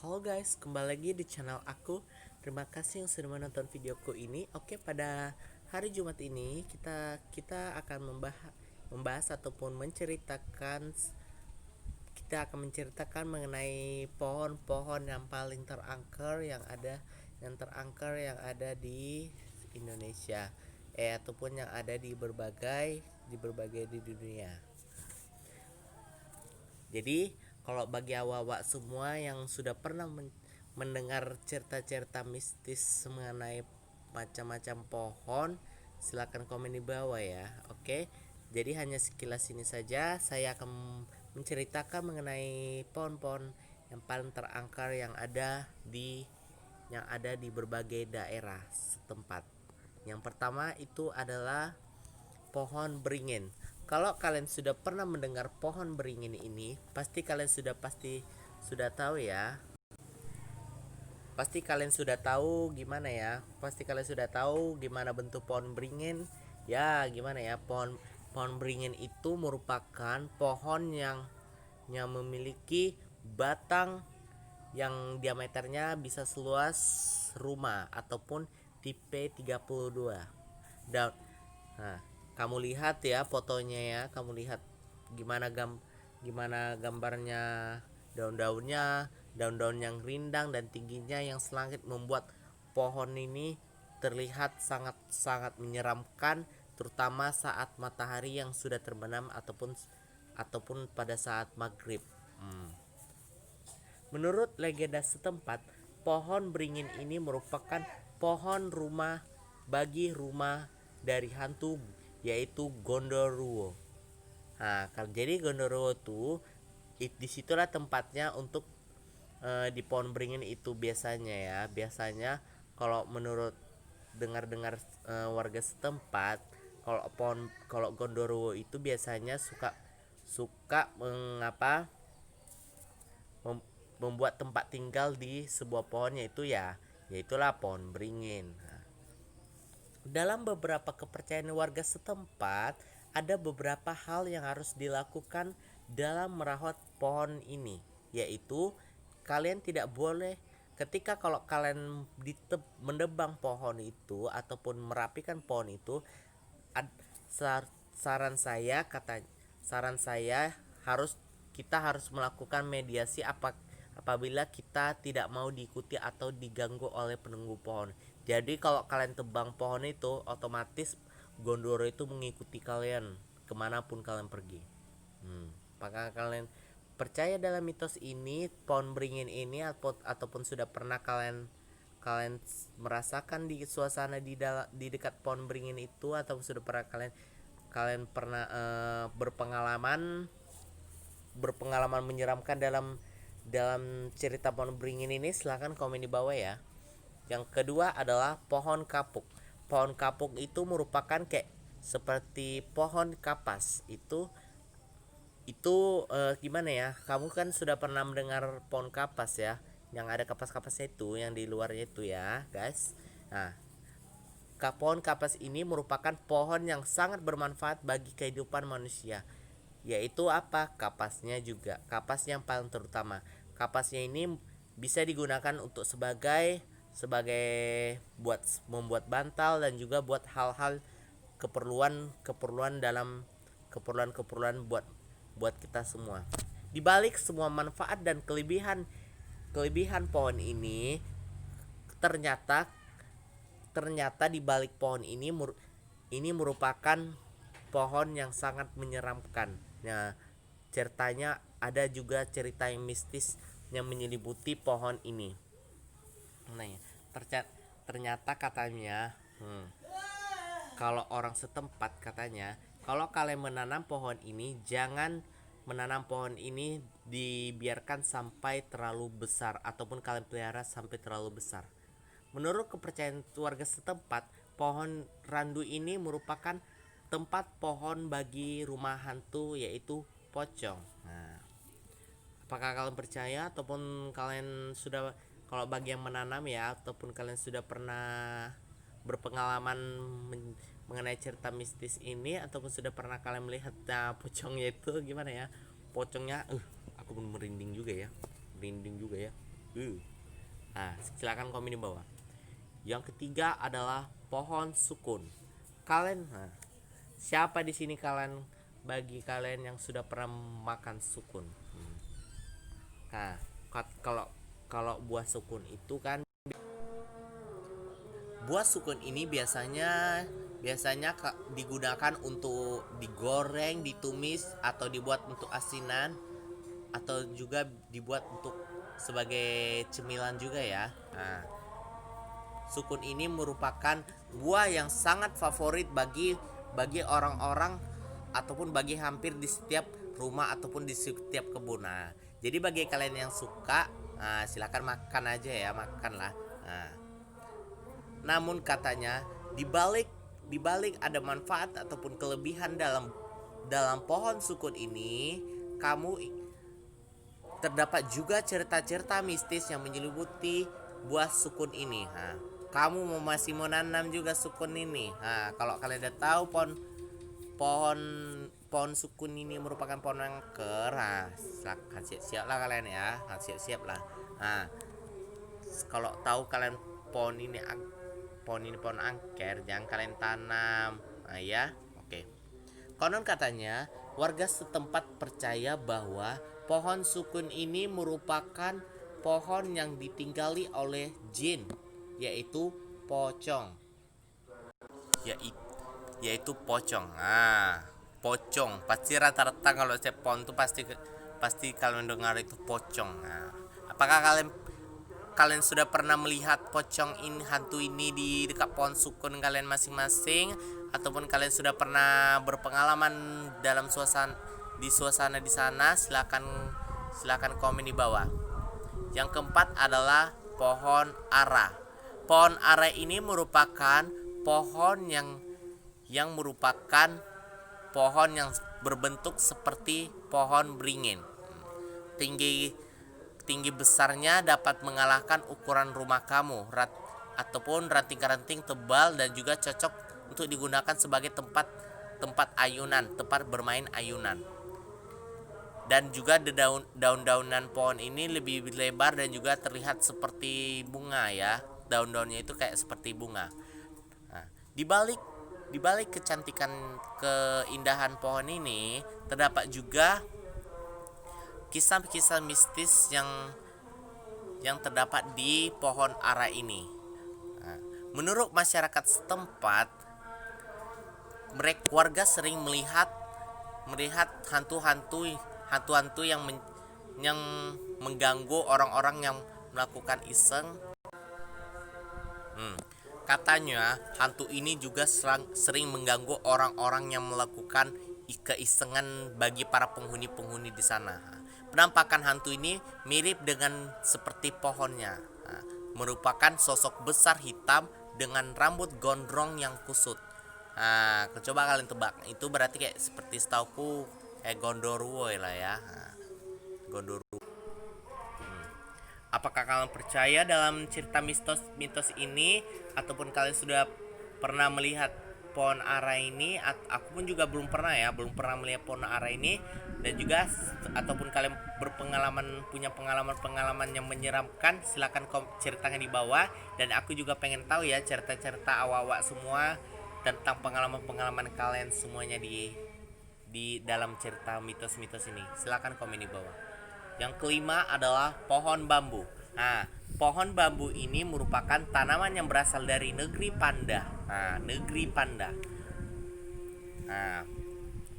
Halo guys, kembali lagi di channel aku. Terima kasih yang sudah menonton videoku ini. Oke, pada hari Jumat ini kita akan membahas ataupun menceritakan mengenai pohon-pohon yang paling terangker yang ada di Indonesia, ataupun yang ada di berbagai di dunia. Jadi kalau bagi awak-awak semua yang sudah pernah mendengar cerita-cerita mistis mengenai macam-macam pohon, silakan komen di bawah ya. Oke. Jadi hanya sekilas ini saja saya akan menceritakan mengenai pohon-pohon yang paling terangker yang ada di berbagai daerah setempat. Yang pertama itu adalah pohon beringin. Kalau kalian sudah pernah mendengar pohon beringin ini, pasti kalian sudah tahu ya. Pasti kalian sudah tahu gimana ya? Pasti kalian sudah tahu gimana bentuk pohon beringin. Ya, gimana ya? Pohon pohon beringin itu merupakan pohon yang memiliki batang yang diameternya bisa seluas rumah ataupun tipe 32. Dan nah, kamu lihat ya fotonya ya, kamu lihat gimana gambarnya, daun-daun yang rindang dan tingginya yang selangit membuat pohon ini terlihat sangat-sangat menyeramkan, terutama saat matahari yang sudah terbenam ataupun pada saat maghrib. Menurut legenda setempat, pohon beringin ini merupakan pohon rumah bagi rumah dari hantu, yaitu Gondoruo. Nah, jadi Gondoruo tuh disitulah tempatnya untuk di pohon beringin itu biasanya ya. Biasanya kalau menurut dengar-dengar warga setempat, kalau Gondoruo itu biasanya suka suka mengapa membuat tempat tinggal di sebuah pohon, yaitulah pohon beringin. Nah, dalam beberapa kepercayaan warga setempat, ada beberapa hal yang harus dilakukan dalam merawat pohon ini, yaitu kalian tidak boleh kalau kalian mendebang pohon itu ataupun merapikan pohon itu, ad, saran saya kita harus melakukan mediasi apabila kita tidak mau diikuti atau diganggu oleh penunggu pohon. Jadi kalau kalian tebang pohon itu, otomatis Gondoro itu mengikuti kalian kemanapun kalian pergi. Apakah kalian percaya dalam mitos ini, pohon beringin ini, ataupun sudah pernah kalian kalian merasakan di suasana di dekat pohon beringin itu, atau sudah pernah kalian pernah berpengalaman menyeramkan dalam dalam cerita pohon beringin ini? Silahkan komen di bawah ya. Yang kedua adalah pohon kapuk. Pohon kapuk itu merupakan kayak seperti pohon kapas. Gimana ya? Kamu kan sudah pernah mendengar pohon kapas ya? Yang ada kapas-kapasnya itu, yang di luarnya itu ya, guys. Nah, pohon kapas ini merupakan pohon yang sangat bermanfaat bagi kehidupan manusia. Yaitu apa? Kapas yang paling terutama. Kapasnya ini bisa digunakan untuk sebagai buat membuat bantal, dan juga buat hal-hal keperluan buat kita semua. Di balik semua manfaat dan kelebihan pohon ini, ternyata di balik pohon ini merupakan pohon yang sangat menyeramkan. Nah, ceritanya ada juga cerita yang mistis yang menyelimuti pohon ini. Nah, ternyata katanya, kalau orang setempat katanya, kalau kalian menanam pohon ini, jangan menanam pohon ini dibiarkan sampai terlalu besar, ataupun kalian pelihara sampai terlalu besar. Menurut kepercayaan warga setempat, pohon randu ini merupakan tempat pohon bagi rumah hantu, yaitu pocong. Nah, apakah kalian percaya ataupun kalian sudah, kalau bagi yang menanam ya, ataupun kalian sudah pernah berpengalaman mengenai cerita mistis ini, ataupun sudah pernah kalian melihat pocongnya itu gimana ya? Pocongnya aku merinding juga ya. Uh. Silakan komen di bawah. Yang ketiga adalah pohon sukun. Siapa di sini bagi kalian yang sudah pernah makan sukun? Nah, kalau kalau buah sukun itu kan, buah sukun ini biasanya digunakan untuk digoreng, ditumis, atau dibuat untuk asinan, atau juga dibuat untuk sebagai cemilan juga ya. Sukun ini merupakan buah yang sangat favorit bagi orang-orang ataupun bagi hampir di setiap rumah ataupun di setiap kebun. Jadi bagi kalian yang suka, silakan makan aja ya, makanlah. Namun katanya di balik ada manfaat ataupun kelebihan dalam pohon sukun ini, terdapat juga cerita-cerita mistis yang menyelimuti buah sukun ini. Kamu masih mau nanam juga sukun ini. Kalau kalian udah tahu pohon pohon sukun ini merupakan pohon angker, siap-siap lah kalian ya, siap-siap lah. Kalau tahu kalian pohon ini pohon angker, jangan kalian tanam, ya. Oke. Konon katanya warga setempat percaya bahwa pohon sukun ini merupakan pohon yang ditinggali oleh jin, yaitu pocong. Yaitu pocong. Pocong. Pasti rata-rata kalau saya pohon itu pasti kalian dengar itu pocong. Apakah kalian sudah pernah melihat hantu ini di dekat pohon sukun kalian masing-masing, ataupun kalian sudah pernah berpengalaman dalam suasana di sana? Silakan komen di bawah. Yang keempat adalah pohon ara. Pohon ara ini merupakan pohon yang merupakan pohon yang berbentuk seperti pohon beringin. Tinggi besarnya dapat mengalahkan ukuran rumah kamu, ataupun ranting-ranting tebal, dan juga cocok untuk digunakan sebagai tempat tempat bermain ayunan. Dan juga daun-daunan pohon ini lebih lebar dan juga terlihat seperti bunga ya. Daun-daunnya itu kayak seperti bunga. Di balik kecantikan, keindahan pohon ini, terdapat juga kisah-kisah mistis yang terdapat di pohon ara ini. Menurut masyarakat setempat, warga sering melihat hantu-hantu yang mengganggu orang-orang yang melakukan iseng. Katanya hantu ini juga sering mengganggu orang-orang yang melakukan keisengan bagi para penghuni di sana. Penampakan hantu ini mirip dengan seperti pohonnya. Merupakan sosok besar hitam dengan rambut gondrong yang kusut. Coba kalian tebak, itu berarti kayak seperti setauku Gondoruo lah ya. Gondoruo. Apakah kalian percaya dalam cerita mitos ini, ataupun kalian sudah pernah melihat pohon ara ini? Aku pun juga belum pernah melihat pohon ara ini, dan juga ataupun kalian punya pengalaman yang menyeramkan, silakan ceritakan di bawah. Dan aku juga pengen tahu ya cerita-cerita awak-awak semua tentang pengalaman kalian semuanya di dalam cerita mitos-mitos ini. Silakan komen di bawah. Yang kelima adalah pohon bambu. Pohon bambu ini merupakan tanaman yang berasal dari negeri Panda.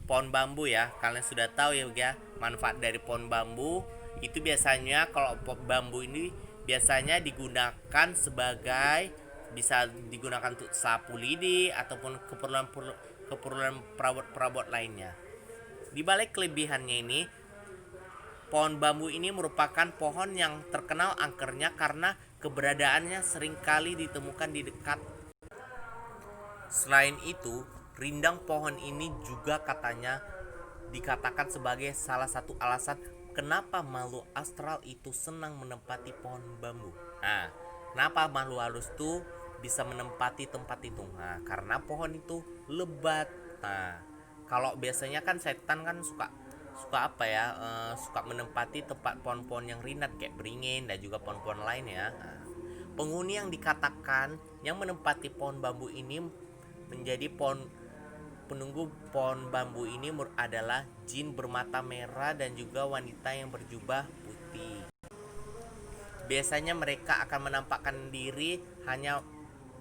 Pohon bambu ya, kalian sudah tahu ya manfaat dari pohon bambu. Itu biasanya kalau bambu ini biasanya bisa digunakan untuk sapu lidi ataupun keperluan perabot lainnya. Di balik kelebihannya ini, pohon bambu ini merupakan pohon yang terkenal angkernya karena keberadaannya seringkali ditemukan di dekat. Selain itu, rindang pohon ini juga katanya dikatakan sebagai salah satu alasan kenapa makhluk astral itu senang menempati pohon bambu. Kenapa makhluk halus itu bisa menempati tempat itu? Karena pohon itu lebat. Kalau biasanya kan setan kan suka suka apa ya, suka menempati tempat pohon-pohon yang rindang kayak beringin dan juga pohon-pohon lain ya. Nah, penghuni yang dikatakan yang menempati pohon bambu ini menjadi pohon penunggu pohon bambu ini adalah jin bermata merah dan juga wanita yang berjubah putih. Biasanya mereka akan menampakkan diri hanya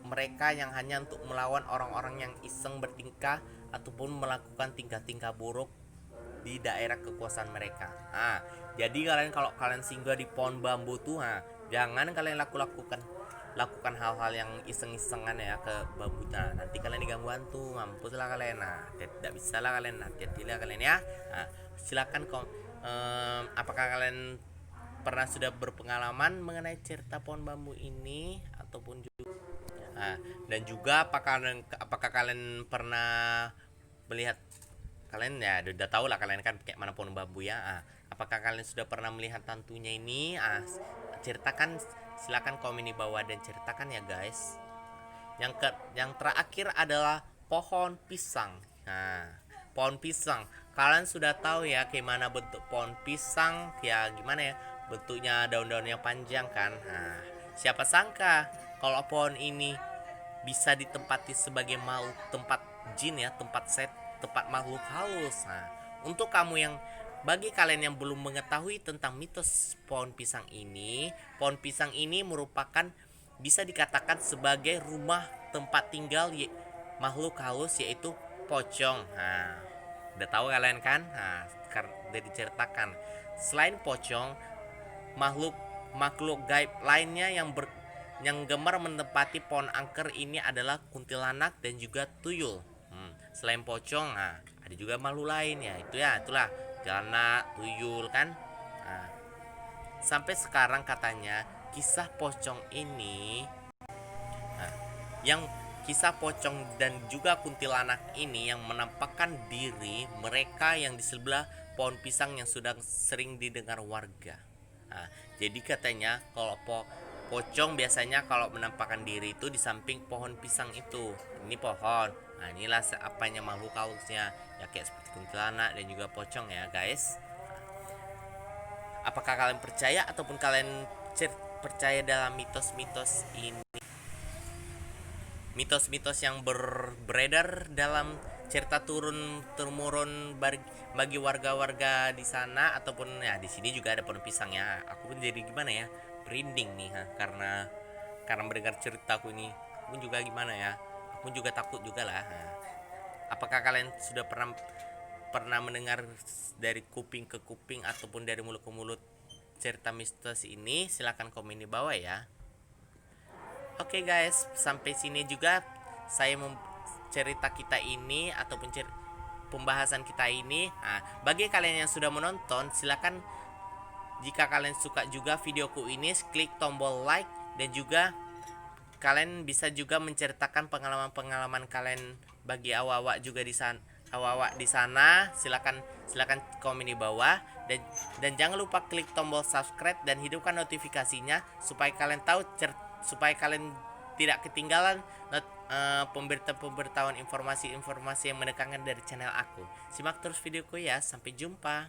mereka yang hanya untuk melawan orang-orang yang iseng bertingkah ataupun melakukan tingkah-tingkah buruk di daerah kekuasaan mereka. Jadi kalian kalau kalian singgah di pohon bambu tuh, jangan kalian lakukan hal-hal yang iseng-isengan ya ke bambu. Nanti kalian diganggu hantu, mampus lah kalian. Tidak bisa lah kalian, hati-hati lah kalian ya. Silakan apakah kalian pernah sudah berpengalaman mengenai cerita pohon bambu ini ataupun juga dan juga apakah kalian pernah melihat, kalian ya udah tahu lah kalian kan kayak mana pohon bambu ya. Apakah kalian sudah pernah melihat hantunya ini? Ceritakan, silakan komen di bawah dan ceritakan ya guys. Yang terakhir adalah pohon pisang. Pohon pisang, kalian sudah tahu ya gimana bentuk pohon pisang ya, gimana ya bentuknya, daun-daunnya panjang kan. Siapa sangka kalau pohon ini bisa ditempati sebagai tempat jin ya, tempat makhluk halus. Bagi kalian yang belum mengetahui tentang mitos pohon pisang ini merupakan bisa dikatakan sebagai rumah tempat tinggal makhluk halus yaitu pocong. Udah tahu kalian kan? Udah diceritakan. Selain pocong, makhluk gaib lainnya yang gemar menempati pohon angker ini adalah kuntilanak dan juga tuyul. Selain pocong, ada juga makhluk lain ya. Itulah kuntilanak, tuyul kan. Sampai sekarang katanya kisah pocong ini, yang kisah pocong dan juga kuntilanak ini yang menampakkan diri mereka yang di sebelah pohon pisang yang sudah sering didengar warga. Jadi katanya kalau pocong biasanya kalau menampakkan diri itu di samping pohon pisang itu. Ini pohon. Inilah apanya makhluk halusnya ya, kayak seperti kuntilanak dan juga pocong ya guys. Apakah kalian percaya ataupun kalian percaya dalam mitos-mitos ini? Mitos-mitos yang beredar dalam cerita turun temurun bagi warga-warga di sana ataupun ya di sini juga ada pohon pisang ya. Aku pun jadi gimana ya, merinding nih karena mendengar ceritaku ini. Aku pun juga gimana ya, aku juga takut juga lah. Apakah kalian sudah pernah mendengar dari kuping ke kuping ataupun dari mulut ke mulut cerita mistis ini? Silahkan komen di bawah ya. Oke guys, sampai sini juga saya cerita kita ini ataupun pembahasan kita ini. Bagi kalian yang sudah menonton, silakan jika kalian suka juga videoku ini, klik tombol like dan juga kalian bisa juga menceritakan pengalaman-pengalaman kalian bagi awak-awak juga di sana. Awak-awak di sana, silakan komen di bawah dan jangan lupa klik tombol subscribe dan hidupkan notifikasinya supaya kalian tahu supaya kalian tidak ketinggalan pemberitahuan informasi-informasi yang mendekat dari channel aku. Simak terus videoku ya, sampai jumpa.